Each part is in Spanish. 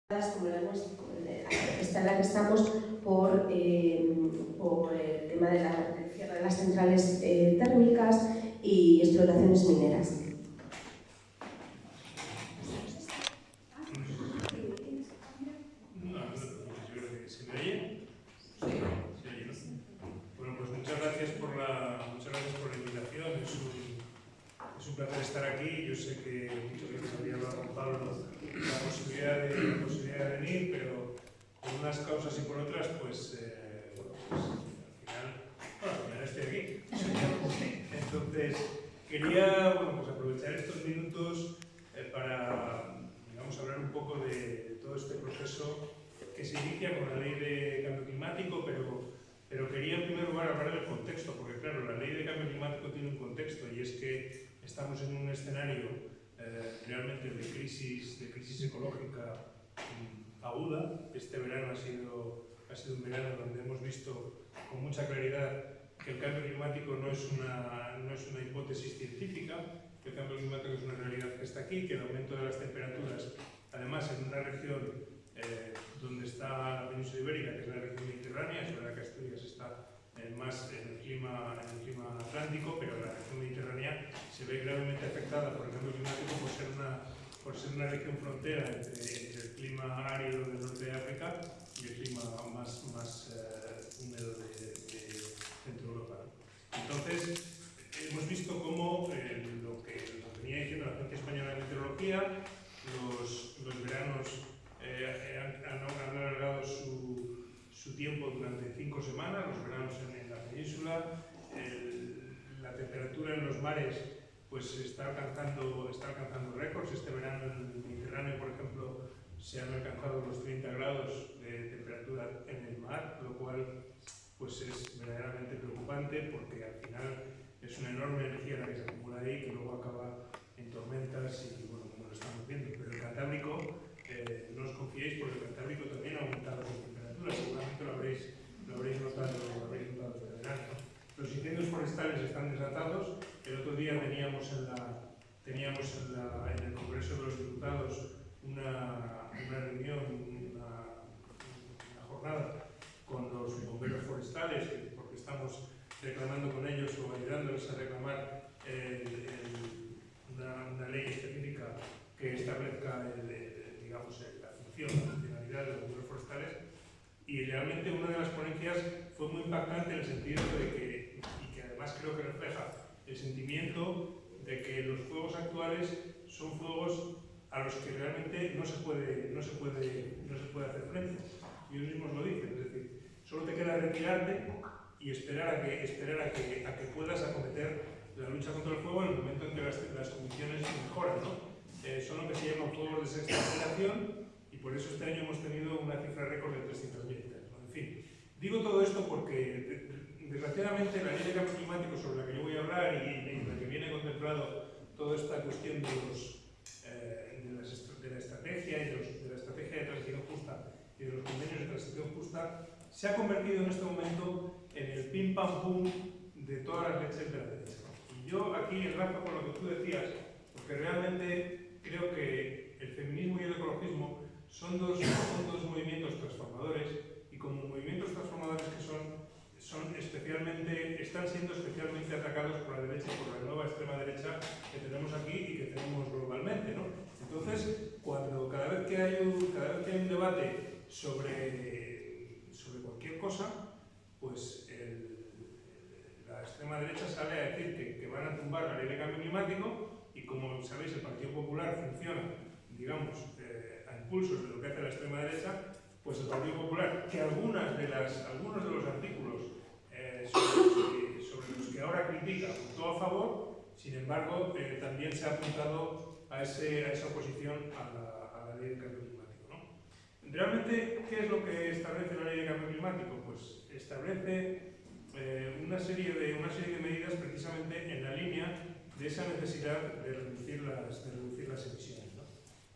como esta en la que estamos por el tema del cierre de las centrales térmicas y explotaciones mineras. Bueno, pues muchas gracias por la invitación. Es un placer estar aquí. Yo sé que muchas veces había hablado con Pablo la posibilidad de venir, pero por unas causas y por otras, pues al final estoy aquí. Entonces, quería aprovechar estos minutos para, digamos, hablar un poco de todo este proceso que se inicia con la ley de cambio climático, pero quería en primer lugar hablar del contexto, porque claro, la ley de cambio climático tiene un contexto y es que estamos en un escenario realmente de crisis ecológica aguda. Este verano ha sido un verano donde hemos visto con mucha claridad que el cambio climático no es una hipótesis científica, que el cambio climático es una realidad que está aquí, que el aumento de las temperaturas, además en una región donde está la península ibérica, que es la región mediterránea, es verdad que Asturias está más en el clima atlántico, pero la región mediterránea se ve gravemente afectada por el cambio climático por ser una región frontera entre el clima árido del norte de África y el clima más húmedo de Centro Europa. Entonces, hemos visto cómo lo que venía diciendo la Agencia Española de Meteorología, los veranos han alargado su tiempo durante 5 semanas, los veranos en la península, la temperatura en los mares pues está alcanzando récords. Este verano en el Mediterráneo, por ejemplo, se han alcanzado los 30 grados de temperatura en el mar, lo cual pues es verdaderamente preocupante porque al final es una enorme energía la que se acumula ahí que luego acaba en tormentas y bueno, como lo estamos viendo. Pero el Cantábrico, no os confiéis porque el Cantábrico también ha aumentado su temperatura, seguramente lo habréis notado este verano. Los incendios forestales están desatados. El otro día teníamos en el Congreso de los Diputados una reunión, una jornada con los bomberos forestales, porque estamos reclamando con ellos o ayudándoles a reclamar una ley específica que establezca la funcionalidad de los bomberos forestales. Y realmente una de las ponencias fue muy impactante en el sentido de que, y que además creo que refleja el sentimiento de que los fuegos actuales son fuegos a los que realmente no se puede hacer frente. Y ellos mismos lo dicen, es decir, solo te queda retirarte y esperar a que puedas acometer la lucha contra el fuego en el momento en que las condiciones mejoran, ¿no? Son lo que se llaman fuegos de sexta generación y por eso este año hemos tenido una cifra récord de 300.000 hectáreas, ¿no? En fin, digo todo esto porque desgraciadamente la ley de cambio climático sobre la que yo voy a hablar y en la que viene contemplado toda esta cuestión de la estrategia y de la estrategia de transición justa y de los convenios de transición justa se ha convertido en este momento en el pim pam pum de todas las leches de la derecha. Y yo aquí enlazo con lo que tú decías, porque realmente creo que el feminismo y el ecologismo son dos movimientos transformadores y como movimientos transformadores que están siendo especialmente atacados por la derecha y por la nueva extrema derecha que tenemos aquí y que tenemos globalmente, ¿no? Entonces, cada vez que hay un debate sobre cualquier cosa, pues la extrema derecha sale a decir que van a tumbar la ley de cambio climático y como sabéis el Partido Popular funciona, digamos, a impulsos de lo que hace la extrema derecha, pues el Partido Popular, que algunos de los artículos sobre los que ahora critica votó a favor, sin embargo, también se ha apuntado a esa oposición a la ley de cambio climático, ¿no? Realmente, ¿qué es lo que establece la ley de cambio climático? Pues establece una serie de medidas precisamente en la línea de esa necesidad de reducir las emisiones, ¿no?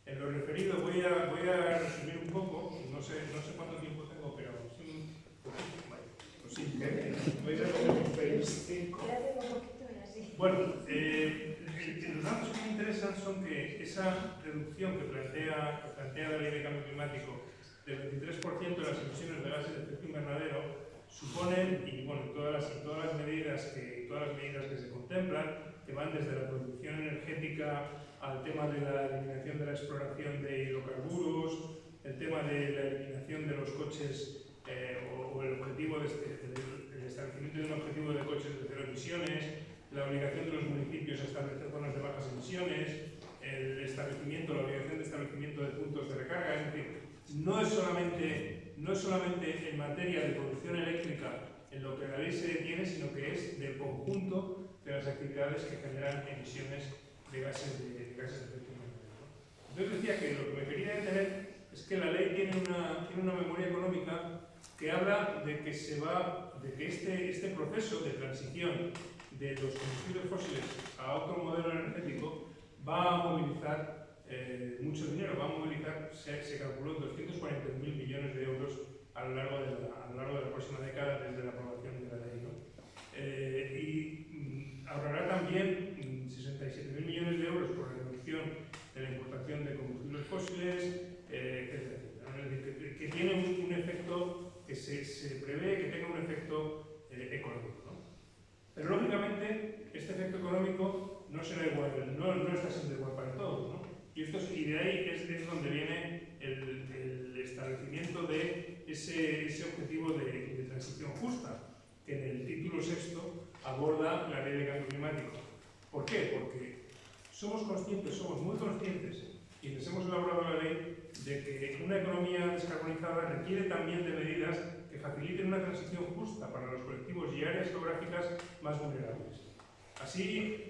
En lo referido voy a resumir un poco, no sé cuánto tiempo tengo, pero sí, pues sí, voy a hacer un 25. Bueno, los datos que me interesa interesan son que esa reducción que plantea la Ley de Cambio Climático del 23% de las emisiones de gases de efecto invernadero suponen, y bueno, todas las medidas que se contemplan, que van desde la producción energética al tema de la eliminación de la exploración de hidrocarburos, el tema de la eliminación de los coches o el objetivo del establecimiento de un objetivo de coches de cero emisiones, la obligación de los municipios a establecer zonas de bajas emisiones, la obligación de establecimiento de puntos de recarga. Es decir, no es solamente en materia de producción eléctrica en lo que la ley se detiene, sino que es del conjunto de las actividades que generan emisiones de gases de efecto invernadero. Entonces decía que lo que me quería detener es que la ley tiene una memoria económica que habla de que este proceso de transición de los combustibles fósiles a otro modelo energético va a movilizar mucho dinero, se calculó 240.000 millones de euros a lo largo de la próxima década desde la aprobación de la ley, ¿no? Y ahorrará también 67.000 millones de euros por la reducción de la importación de combustibles fósiles, etc. Es decir, que tiene un efecto, que se prevé que tenga un efecto económico, ¿no? Pero lógicamente este efecto económico no será igual, no está siendo igual para todos, ¿no? Y de ahí es donde viene el establecimiento de ese objetivo de transición justa, que en el título sexto aborda la Ley de Cambio Climático. ¿Por qué? Porque somos muy conscientes, quienes hemos elaborado la ley, de que una economía descarbonizada requiere también de medidas que faciliten una transición justa para los colectivos y áreas geográficas más vulnerables. Así,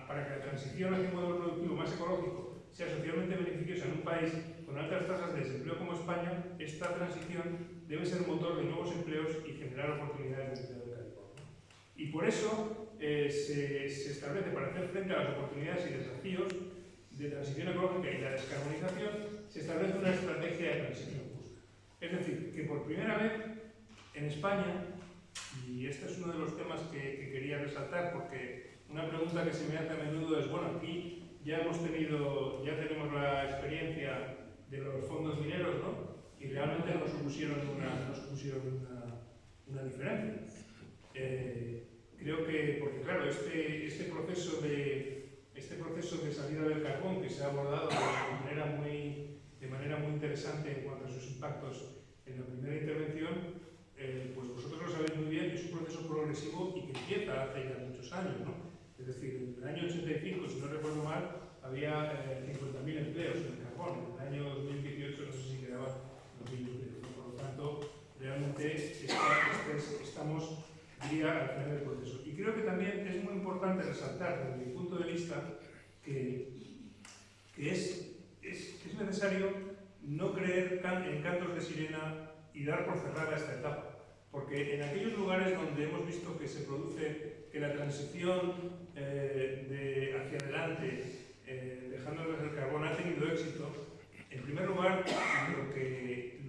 para que la transición hacia un modelo productivo más ecológico sea socialmente beneficiosa en un país con altas tasas de desempleo como España, esta transición debe ser motor de nuevos empleos y generar oportunidades de empleo de calidad. Y por eso se establece, para hacer frente a las oportunidades y desafíos de transición ecológica y la descarbonización, se establece una estrategia de transición justa. Es decir, que por primera vez en España, y este es uno de los temas que quería resaltar, porque una pregunta que se me hace a menudo es, bueno, aquí ya tenemos la experiencia de los fondos mineros, ¿no? Y realmente no supusieron una diferencia. Creo que, porque claro, este proceso de salida del carbón que se ha abordado de manera muy interesante en cuanto a sus impactos en la primera intervención, pues vosotros lo sabéis muy bien, es un proceso progresivo y que empieza hace ya muchos años, ¿no? Es decir, en el año 85, si no recuerdo mal, había 50.000 empleos en el carbón. En el año 2018 no sé si quedaban 2.000 empleos. Por lo tanto, realmente estamos, diría, al final del proceso. Y creo que también es muy importante resaltar, desde mi punto de vista, que es necesario no creer en cantos de sirena y dar por cerrada esta etapa. Porque en aquellos lugares donde hemos visto que se produce, que la transición hacia adelante, dejando el carbón, ha tenido éxito, en primer lugar, lo que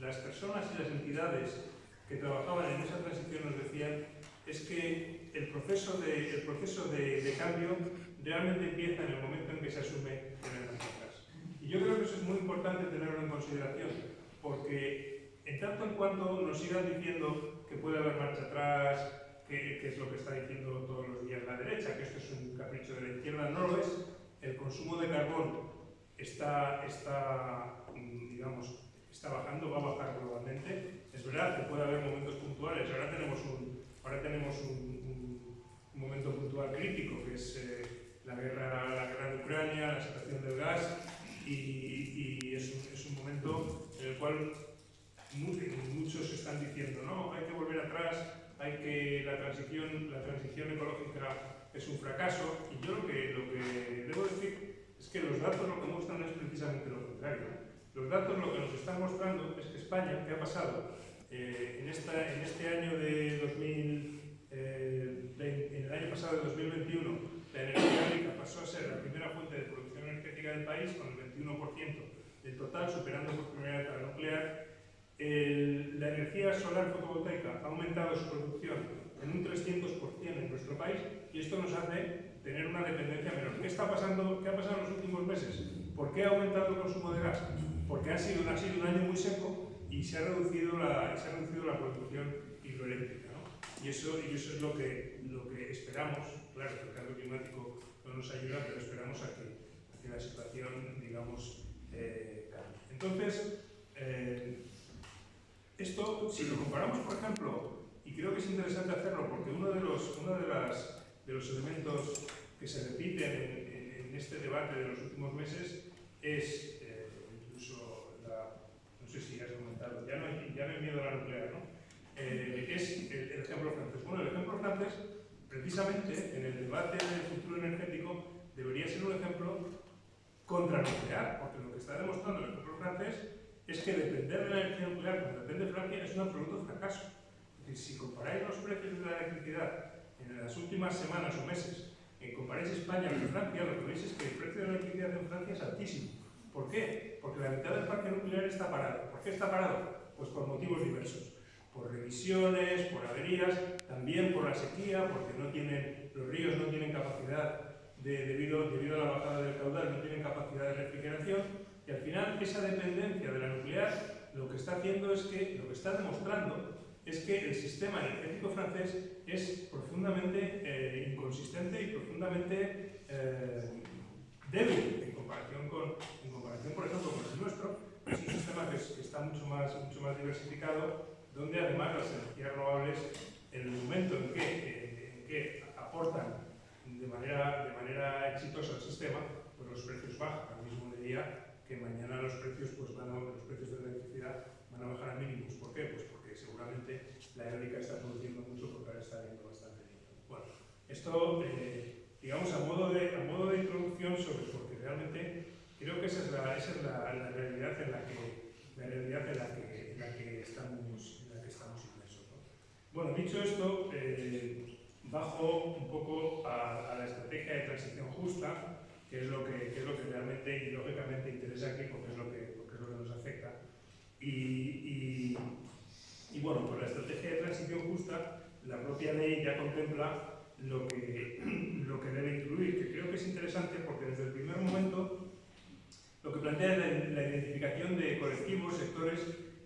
las personas y las entidades que trabajaban en esa transición nos decían es que el proceso de cambio realmente empieza en el momento en que se asume tener marcha atrás. Y yo creo que eso es muy importante tenerlo en consideración, porque en tanto en cuanto nos sigan diciendo que puede haber marcha atrás, que es lo que está diciendo todos los días la derecha, que esto es un capricho de la izquierda, no lo es. El consumo de carbón está bajando, va a bajar globalmente. Es verdad que puede haber momentos puntuales. Ahora tenemos un momento puntual crítico, que es la guerra de Ucrania, la situación del gas, y es un momento en el cual muchos están diciendo, no, hay que volver atrás, la transición ecológica es un fracaso. Y yo lo que debo decir es que los datos lo que muestran es precisamente lo contrario. Los datos lo que nos están mostrando es que España, que ha pasado en este año de 2020, en el año pasado de 2021, la energía eólica pasó a ser la primera fuente de producción energética del país, con el 21% del total, superando por primera vez a la nuclear. La energía solar fotovoltaica ha aumentado su producción en un 300% en nuestro país, y esto nos hace tener una dependencia menor. ¿Qué está pasando? ¿Qué ha pasado en los últimos meses? ¿Por qué ha aumentado el consumo de gas? Porque ha sido un año muy seco y se ha reducido la producción hidroeléctrica, ¿no? Y eso es lo que esperamos. Claro, que el cambio climático no nos ayuda, pero esperamos a que la situación, digamos, cambie. Entonces, esto, si lo comparamos, por ejemplo, y creo que es interesante hacerlo porque uno de los elementos que se repiten en este debate de los últimos meses es incluso no sé si has comentado, ya no hay miedo a la nuclear, ¿no? Es el ejemplo francés. Bueno, el ejemplo francés, precisamente en el debate del futuro energético, debería ser un ejemplo contranuclear, porque lo que está demostrando el ejemplo francés es que depender de la energía nuclear como depende Francia es un absoluto fracaso. Es decir, si comparáis los precios de la electricidad en las últimas semanas o meses, comparáis España con Francia, lo que veis es que el precio de la electricidad en Francia es altísimo. ¿Por qué? Porque la mitad del parque nuclear está parado. ¿Por qué está parado? Pues por motivos diversos. Por revisiones, por averías, también por la sequía, porque los ríos no tienen capacidad, debido a la bajada del caudal, no tienen capacidad de refrigeración, y al final esa dependencia de la nuclear lo que está haciendo es que, lo que está demostrando es que el sistema energético francés es profundamente inconsistente y profundamente débil en comparación, por ejemplo, con el nuestro. Es un sistema que está mucho más diversificado, donde además las energías renovables, en el momento en que aportan de manera exitosa al sistema, pues los precios bajan. Ahora mismo diría que mañana los precios de la electricidad van a bajar a mínimos. ¿Por qué? Pues porque seguramente la eólica está produciendo mucho porque ahora está yendo bastante bien. Bueno, esto, digamos, a modo de introducción porque realmente creo que esa es la realidad en la que estamos inmersos, ¿no? Bueno, dicho esto, bajo un poco a la estrategia de transición justa, que es lo que realmente y lógicamente interesa aquí, porque es lo que nos afecta. Y bueno, por la estrategia de transición justa, la propia ley ya contempla lo que debe incluir, que creo que es interesante porque desde el primer momento lo que plantea es la identificación de colectivos, sectores,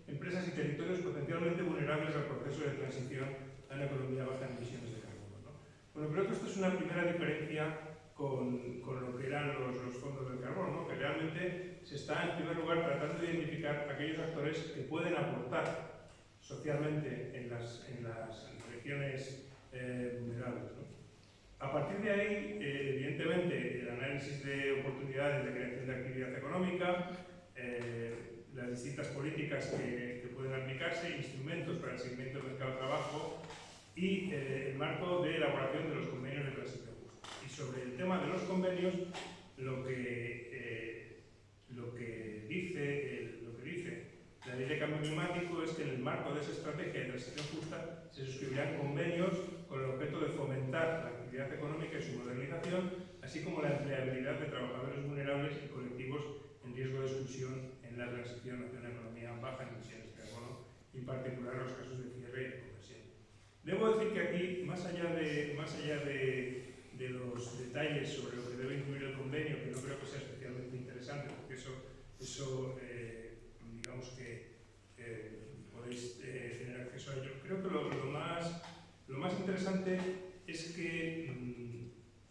empresas y territorios potencialmente vulnerables al proceso de transición a una economía baja en emisiones de carbono, ¿no? Bueno, creo que esto es una primera diferencia con lo que eran los fondos del carbono, ¿no? Que realmente se está en primer lugar tratando de identificar aquellos actores que pueden aportar socialmente en las regiones vulnerables, ¿no? A partir de ahí, evidentemente, el análisis de oportunidades de creación de actividad económica, las distintas políticas que pueden aplicarse, instrumentos para el seguimiento del mercado de trabajo y el marco de elaboración de los convenios de transición justa. Y sobre el tema de los convenios, lo que dice la Ley de Cambio Climático es que en el marco de esa estrategia de transición justa se suscribirán convenios con el objeto de fomentar la actividad económica y su modernización, así como la empleabilidad de trabajadores vulnerables y colectivos en riesgo de exclusión en la transición hacia una economía baja en emisiones de carbono, y en particular en los casos de cierre y conversión. Debo decir que aquí, más allá de los detalles sobre lo que debe incluir el convenio, que no creo que sea especialmente interesante, porque eso digamos que podéis tener acceso a ello. Creo que lo más interesante es que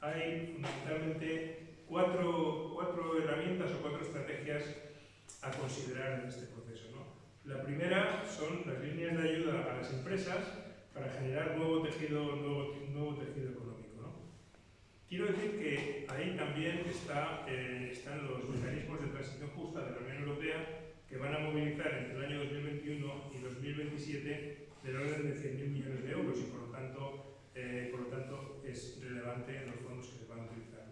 hay fundamentalmente cuatro herramientas o cuatro estrategias a considerar en este proceso, ¿no? La primera son las líneas de ayuda a las empresas para generar nuevo tejido económico, ¿no? Quiero decir que ahí también están los mecanismos de transición justa de la Unión Europea, que van a movilizar entre el año 2021 y 2027 del orden de 100.000 millones de euros, y por lo tanto es relevante los fondos que se van a utilizar.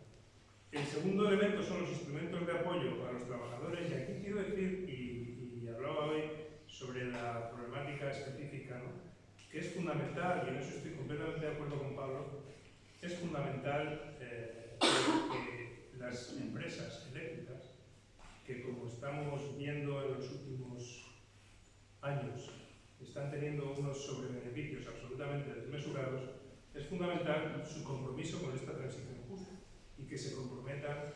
El segundo elemento son los instrumentos de apoyo a los trabajadores, y aquí quiero decir, y hablaba hoy sobre la problemática específica, ¿no?, que es fundamental, y en eso estoy completamente de acuerdo con Pablo, es fundamental que las empresas eléctricas, que como estamos viendo en los últimos años, están teniendo unos sobrebeneficios absolutamente desmesurados, es fundamental su compromiso con esta transición justa y que se comprometan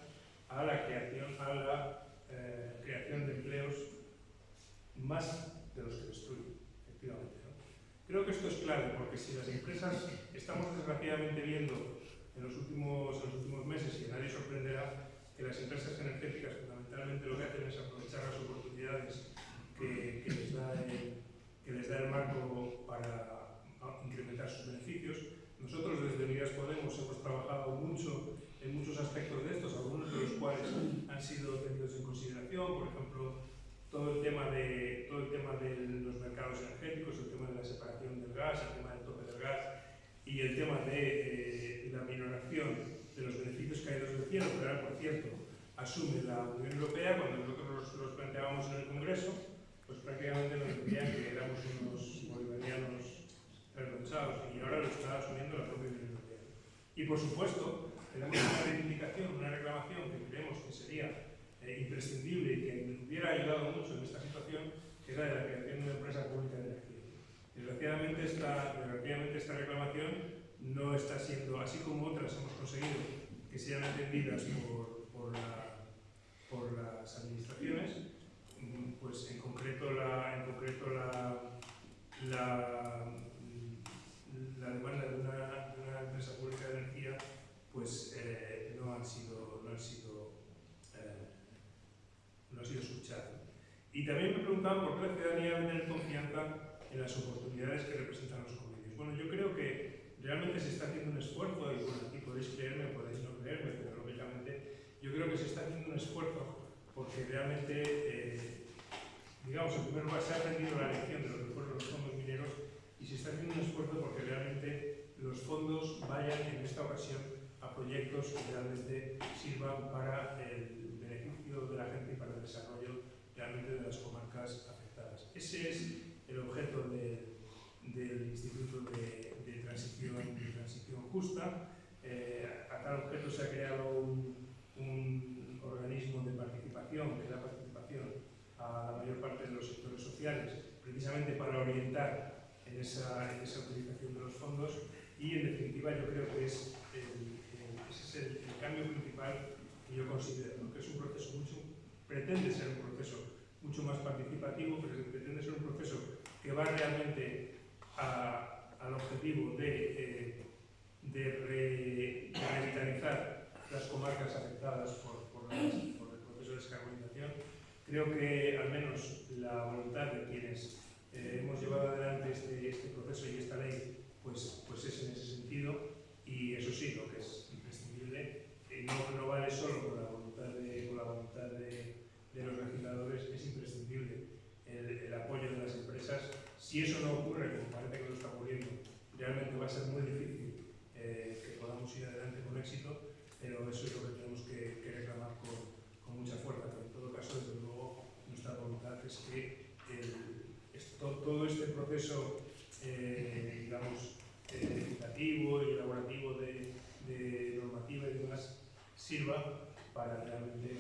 a la creación, creación de empleos más de los que destruyen, efectivamente, ¿no? Creo que esto es clave, porque si las empresas estamos desgraciadamente viendo en los últimos meses, y a nadie sorprenderá, que las empresas energéticas fundamentalmente lo que hacen es aprovechar las oportunidades que les da el marco para incrementar sus beneficios. Nosotros desde Unidas Podemos hemos trabajado mucho en muchos aspectos de estos, algunos de los cuales han sido tenidos en consideración, por ejemplo, todo el tema de los mercados energéticos, el tema de la separación del gas, el tema del tope del gas y el tema de la minoración de los beneficios caídos del cielo, que ahora, por cierto, asume la Unión Europea. Cuando nosotros los planteábamos en el Congreso, pues prácticamente nos decían que éramos unos bolivarianos perronchados, y ahora lo está asumiendo la propia Unión Europea. Y por supuesto, tenemos una reivindicación, una reclamación que creemos que sería imprescindible y que nos hubiera ayudado mucho en esta situación, que es la de la creación de una empresa pública de energía. Desgraciadamente esta reclamación no está siendo, así como otras hemos conseguido que sean atendidas por las administraciones, pues en concreto la demanda de una empresa pública de energía pues no ha sido escuchada. Y también me preguntaban por qué la ciudadanía debe tener confianza en las oportunidades que representan los convenios. Bueno, yo creo que realmente se está haciendo un esfuerzo, y bueno, aquí podéis creerme o podéis no creerme, pero lógicamente yo creo que se está haciendo un esfuerzo porque realmente, digamos, en primer lugar se ha aprendido la lección de lo que fueron los fondos mineros, y se está haciendo un esfuerzo porque realmente los fondos vayan en esta ocasión a proyectos que realmente sirvan para el beneficio de la gente y para el desarrollo realmente de las comarcas afectadas. Ese es el objeto del Instituto de Transición Justa. A tal objeto se ha creado un organismo de participación que da participación a la mayor parte de los sectores sociales, precisamente para orientar en esa utilización de los fondos. Y en definitiva yo creo que ese es el cambio principal que yo considero, ¿no? Que es un proceso pretende ser un proceso mucho más participativo, pero pretende ser un proceso que va realmente al objetivo de revitalizar las comarcas afectadas por el proceso de descarbonización. Creo que al menos la voluntad de quienes hemos llevado adelante este proceso y esta ley pues es en ese sentido, y eso sí, lo que es imprescindible, no vale solo con la voluntad de los legisladores, es imprescindible el apoyo de las empresas. Si eso no ocurre, como parece que lo está ocurriendo, realmente va a ser muy difícil que podamos ir adelante con éxito, pero eso es lo que tenemos que reclamar con mucha fuerza. Pero en todo caso, desde luego, nuestra voluntad es que todo este proceso digamos, legislativo y elaborativo de normativa y demás sirva para realmente